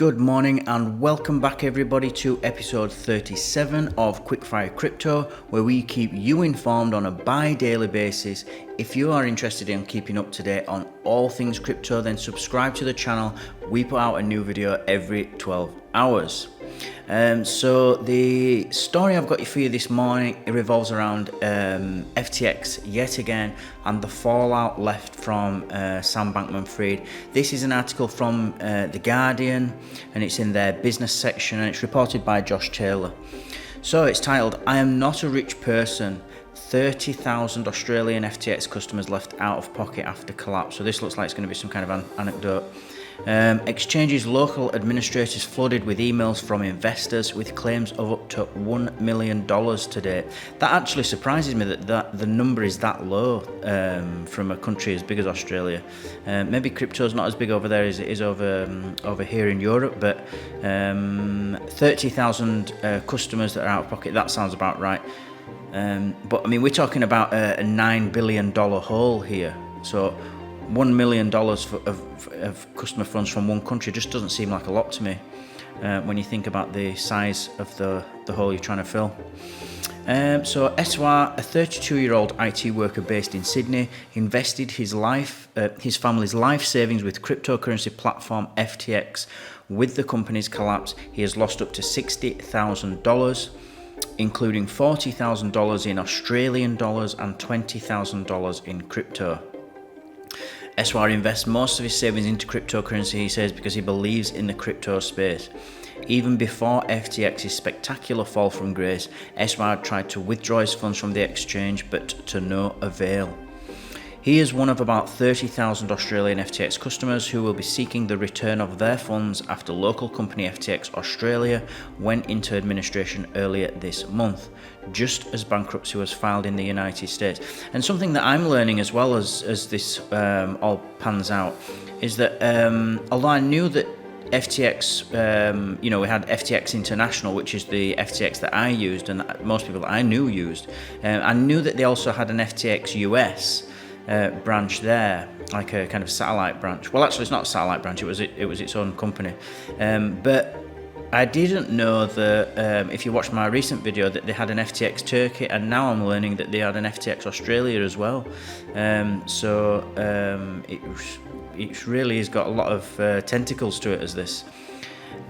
Good morning and welcome back everybody to episode 37 of Quickfire Crypto, where we keep you informed on a bi-daily basis. If you are interested in keeping up to date on all things crypto, then subscribe to the channel. We put out a new video every 12 hours. So the story I've got for you this morning, it revolves around FTX yet again and the fallout left from Sam Bankman-Fried. This is an article from The Guardian and it's in their business section and it's reported by Josh Taylor. So it's titled, "I am not a rich person. 30,000 Australian FTX customers left out of pocket after collapse." So this looks like it's going to be some kind of an anecdote. Exchange's local administrators flooded with emails from investors with claims of up to $1 million to date. That actually surprises me that the number is that low from a country as big as Australia. Maybe crypto's not as big over there as it is over here in Europe, but 30,000 customers that are out of pocket, that sounds about right. But I mean, we're talking about a $9 billion hole here. So $1 million of customer funds from one country just doesn't seem like a lot to me when you think about the size of the hole you're trying to fill. So Eswar, a 32-year-old IT worker based in Sydney, invested his family's life savings with cryptocurrency platform FTX. With the company's collapse, he has lost up to $60,000, including $40,000 in Australian dollars and $20,000 in crypto. Eswar invests most of his savings into cryptocurrency, he says, because he believes in the crypto space. Even before FTX's spectacular fall from grace, Eswar tried to withdraw his funds from the exchange, but to no avail. He is one of about 30,000 Australian FTX customers who will be seeking the return of their funds after local company FTX Australia went into administration earlier this month, just as bankruptcy was filed in the United States. And something that I'm learning as well as this all pans out is that although I knew that FTX, we had FTX International, which is the FTX that I used and that most people that I knew used. I knew that they also had an FTX US branch there, like a kind of satellite branch. Well, actually, it's not a satellite branch. It was its own company. But I didn't know that if you watch my recent video that they had an FTX Turkey, and now I'm learning that they had an FTX Australia as well. It really has got a lot of tentacles to it as this.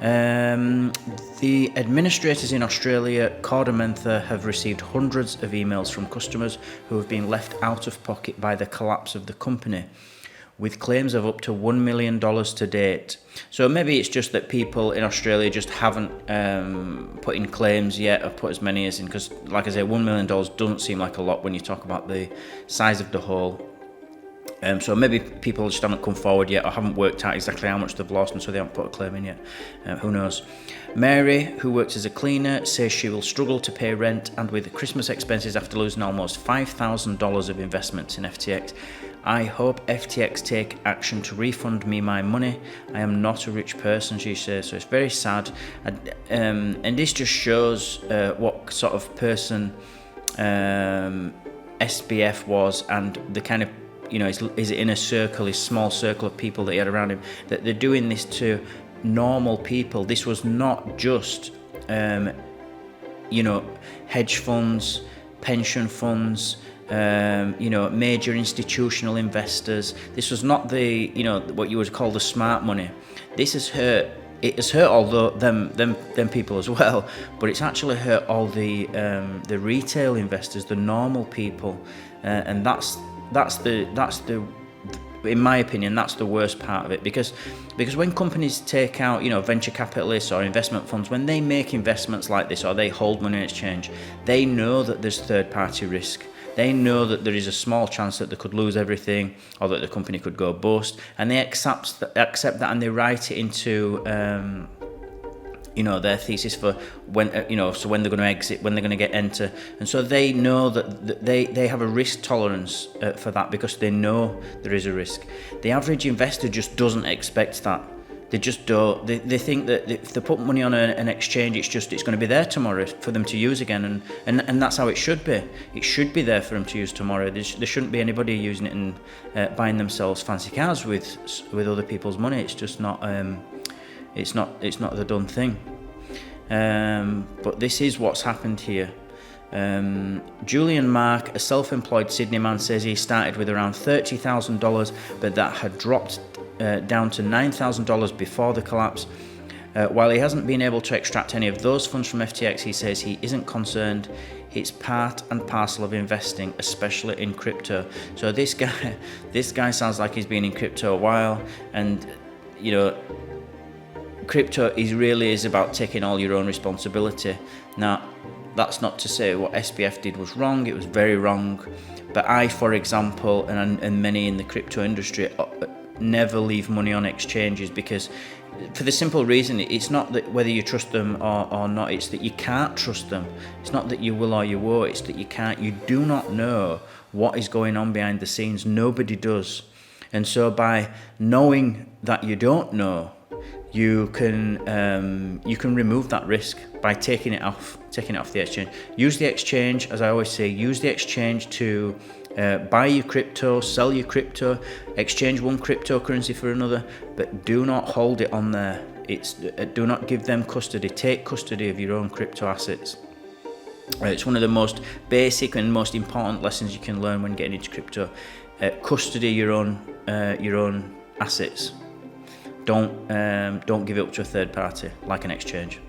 The administrators in Australia, Cordamenta, have received hundreds of emails from customers who have been left out of pocket by the collapse of the company, with claims of up to $1 million to date. So maybe it's just that people in Australia just haven't put in claims yet, or put as many as in, because like I say, $1 million doesn't seem like a lot when you talk about the size of the hole. So maybe people just haven't come forward yet or haven't worked out exactly how much they've lost, and so they haven't put a claim in yet. Who knows? Mary, who works as a cleaner, says she will struggle to pay rent, and with Christmas expenses after losing almost $5,000 of investments in FTX. "I hope FTX take action to refund me my money. I am not a rich person," she says. So it's very sad. And this just shows what sort of person SBF was, and the kind of, his inner circle, his small circle of people that he had around him, that they're doing this to normal people. This was not just, hedge funds, pension funds, major institutional investors. This was not the, what you would call the smart money. This has hurt. It has hurt all them people as well, but it's actually hurt all the retail investors, the normal people, and that's the in my opinion, that's the worst part of it, because when companies take out, venture capitalists or investment funds, when they make investments like this or they hold money in exchange, they know that there's third-party risk. They know that there is a small chance that they could lose everything or that the company could go bust, and they accept that and they write it into their thesis for when so when they're going to exit, when they're going to get enter, and so they know that they have a risk tolerance for that, because they know there is a risk. The average investor just doesn't expect that. They just don't. They think that if they put money on an exchange, it's going to be there tomorrow for them to use again, and that's how it should be. It should be there for them to use tomorrow. There shouldn't be anybody using it and buying themselves fancy cars with other people's money. It's just not. It's not the done thing. But this is what's happened here. Julian Mark, a self-employed Sydney man, says he started with around $30,000, but that had dropped down to $9,000 before the collapse. While he hasn't been able to extract any of those funds from FTX, he says he isn't concerned. It's part and parcel of investing, especially in crypto. So this guy sounds like he's been in crypto a while, and crypto is about taking all your own responsibility. Now, that's not to say what SBF did was wrong. It was very wrong. But I, for example, and many in the crypto industry, never leave money on exchanges, because for the simple reason, it's not that whether you trust them or not, it's that you can't trust them. It's not that you will or you won't, it's that you do not know what is going on behind the scenes. Nobody does. And so by knowing that you don't know, you can remove that risk by taking it off the exchange. Use the exchange, as I always say, use the exchange to buy your crypto, sell your crypto, exchange one cryptocurrency for another, but do not hold it on there. Do not give them custody. Take custody of your own crypto assets. It's one of the most basic and most important lessons you can learn when getting into crypto. Custody your own assets. Don't give it up to a third party like an exchange.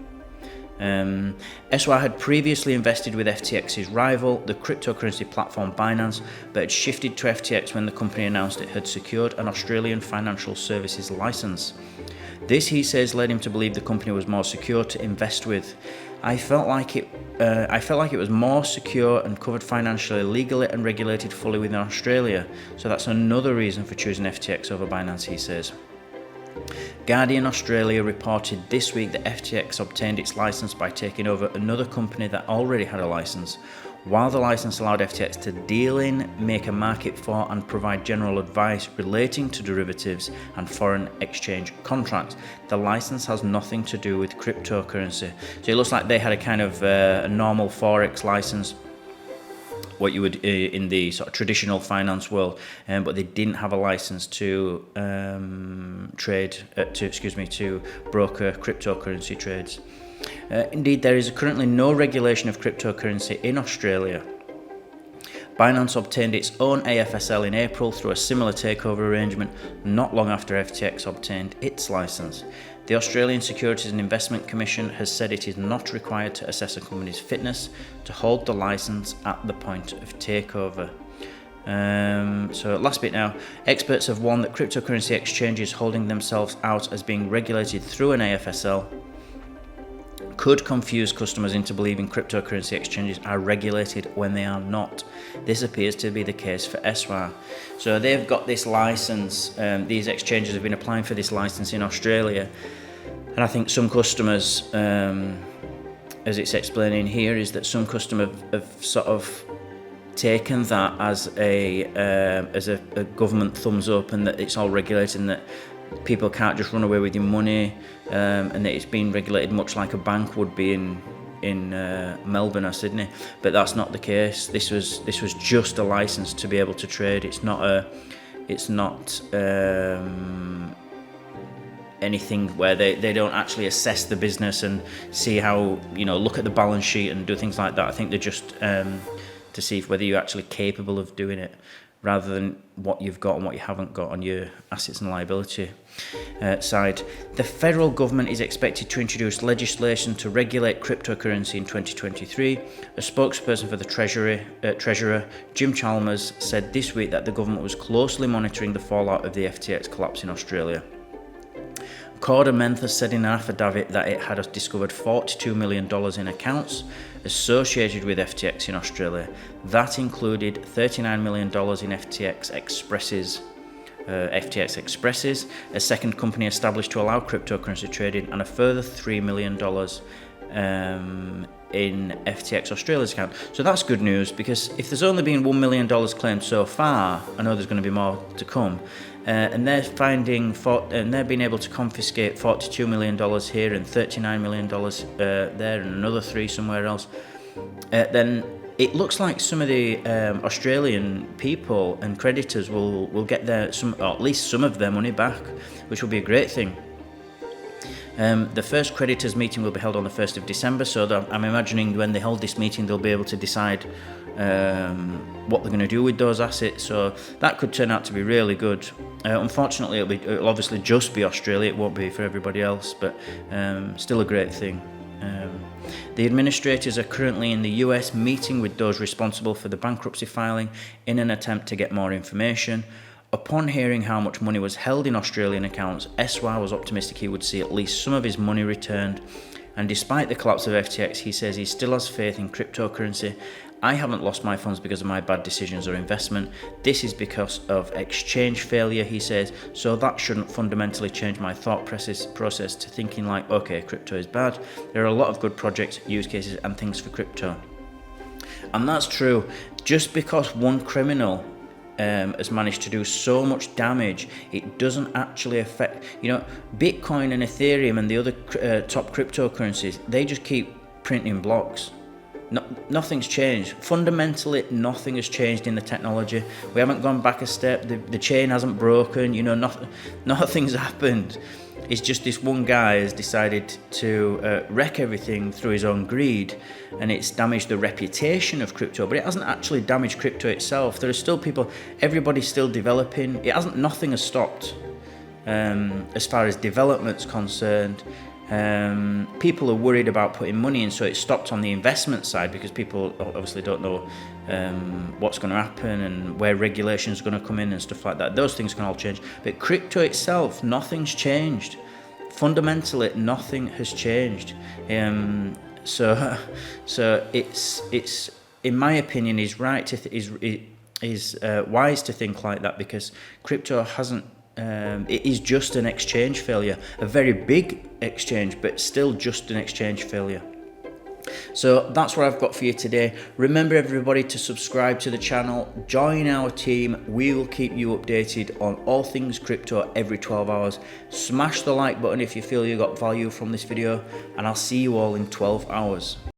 SY had previously invested with FTX's rival, the cryptocurrency platform Binance, but had shifted to FTX when the company announced it had secured an Australian financial services license. This, he says, led him to believe the company was more secure to invest with. I felt like it was more secure and covered financially, legally and regulated fully within Australia. So that's another reason for choosing FTX over Binance, he says. Guardian Australia reported this week that FTX obtained its license by taking over another company that already had a license. While the license allowed FTX to deal in, make a market for, and provide general advice relating to derivatives and foreign exchange contracts, the license has nothing to do with cryptocurrency. So it looks like they had a kind of a normal Forex license, what you would in the sort of traditional finance world, but they didn't have a license to to broker cryptocurrency trades. Indeed, there is currently no regulation of cryptocurrency in Australia. Binance obtained its own AFSL in April through a similar takeover arrangement not long after FTX obtained its license. The Australian Securities and Investment Commission has said it is not required to assess a company's fitness to hold the license at the point of takeover. So last bit now. Experts have warned that cryptocurrency exchanges holding themselves out as being regulated through an AFSL could confuse customers into believing cryptocurrency exchanges are regulated when they are not. This appears to be the case for SWAR. So they've got this license, these exchanges have been applying for this license in Australia, and I think some customers, as it's explaining here, is that some customers have sort of taken that as a government thumbs up, and that it's all regulated, and that people can't just run away with your money, and that it's been regulated much like a bank would be in Melbourne or Sydney. But that's not the case. This was just a license to be able to trade. It's not anything where they don't actually assess the business and see how, look at the balance sheet and do things like that. I think they're just to see whether you're actually capable of doing it, rather than what you've got and what you haven't got on your assets and liability side. The federal government is expected to introduce legislation to regulate cryptocurrency in 2023. A spokesperson for the Treasurer, Jim Chalmers, said this week that the government was closely monitoring the fallout of the FTX collapse in Australia. Corda Menthus said in an affidavit that it had discovered $42 million in accounts associated with FTX in Australia. That included $39 million in FTX Expresses, a second company established to allow cryptocurrency trading, and a further $3 million in FTX Australia's account. So that's good news, because if there's only been $1 million claimed so far, I know there's going to be more to come. And they're being able to confiscate $42 million here and $39 million there, and another $3 million somewhere else. Then it looks like some of the Australian people and creditors will get or at least some of their money back, which will be a great thing. The first creditors meeting will be held on the 1st of December, so I'm imagining when they hold this meeting they'll be able to decide what they're going to do with those assets, so that could turn out to be really good. Unfortunately it'll obviously just be Australia, it won't be for everybody else, but still a great thing. The administrators are currently in the US meeting with those responsible for the bankruptcy filing in an attempt to get more information. Upon hearing how much money was held in Australian accounts, SY was optimistic he would see at least some of his money returned. And despite the collapse of FTX, he says he still has faith in cryptocurrency. I haven't lost my funds because of my bad decisions or investment. This is because of exchange failure, he says, so that shouldn't fundamentally change my thought process to thinking like, okay, crypto is bad. There are a lot of good projects, use cases and things for crypto. And that's true. Just because one criminal has managed to do so much damage, it doesn't actually affect, Bitcoin and Ethereum and the other top cryptocurrencies, they just keep printing blocks. Nothing's changed. Fundamentally, nothing has changed in the technology. We haven't gone back a step. The chain hasn't broken. Nothing's happened. It's just this one guy has decided to wreck everything through his own greed, and it's damaged the reputation of crypto, but it hasn't actually damaged crypto itself. There are still people, everybody's still developing. Nothing has stopped as far as development's concerned. People are worried about putting money in, so it stopped on the investment side because people obviously don't know what's going to happen and where regulations are going to come in and stuff like that. Those things can all change, but crypto itself, nothing's changed. Fundamentally, nothing has changed. So it's in my opinion is right is wise to think like that, because crypto hasn't. It is just an exchange failure, a very big exchange, but still just an exchange failure. So that's what I've got for you today. Remember everybody to subscribe to the channel, join our team. We will keep you updated on all things crypto every 12 hours. Smash the like button if you feel you got value from this video, and I'll see you all in 12 hours.